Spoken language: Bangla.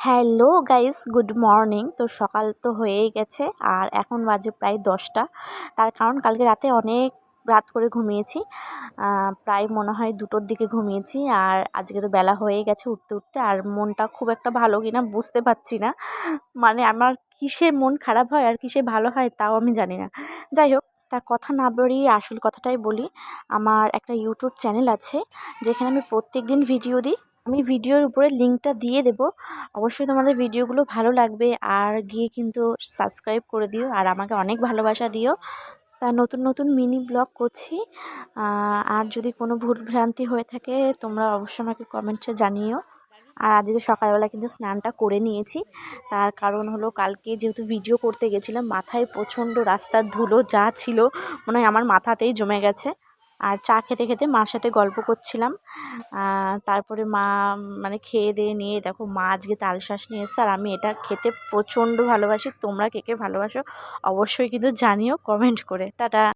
Hello guys, good morning. তো সকাল তো হয়েই গেছে আর এখন বাজে প্রায় 10টা। তার কারণ কালকে রাতে অনেক রাত করে ঘুমিয়েছি, প্রায় মনে হয় 2টোর দিকে ঘুমিয়েছি। আর আজকে তো বেলা হয়েই গেছে উঠতে উঠতে। আর মনটা খুব একটা ভালো কিনা বুঝতে পারছি না, মানে আমার কিসে মন খারাপ হয় আর কিসে ভালো হয় তাও আমি জানি না। যাই হোক, তার কথা না বেরিয়ে আসল কথাটাই বলি। আমার একটা ইউটিউব চ্যানেল আছে যেখানে আমি প্রত্যেক দিন ভিডিও দিই। আমি ভিডিওর উপরে লিঙ্কটা দিয়ে দেবো, অবশ্যই তোমাদের ভিডিওগুলো ভালো লাগবে। আর গিয়ে কিন্তু সাবস্ক্রাইব করে দিও আর আমাকে অনেক ভালোবাসা দিও। তা নতুন নতুন মিনি ব্লগ করছি। আর যদি কোনো ভুলভ্রান্তি হয়ে থাকে তোমরা অবশ্যই আমাকে কমেন্টে জানিও। আর আজকে সকালবেলা কিন্তু স্নানটা করে নিয়েছি। তার কারণ হলো কালকে যেহেতু ভিডিও করতে গেছিলাম, মাথায় প্রচণ্ড রাস্তার ধুলো যা ছিল মনে হয় আমার মাথাতেই জমে গেছে। আর চা খেতে খেতে মার সাথে গল্প করছিলাম। তারপরে মা মানে খেয়ে দিয়ে নিয়ে দেখো, মা আজকে তালশাঁস নিয়ে এসছে। আর আমি এটা খেতে প্রচণ্ড ভালোবাসি। তোমরা কে কে ভালোবাসো অবশ্যই কিন্তু জানিও কমেন্ট করে। টাটা।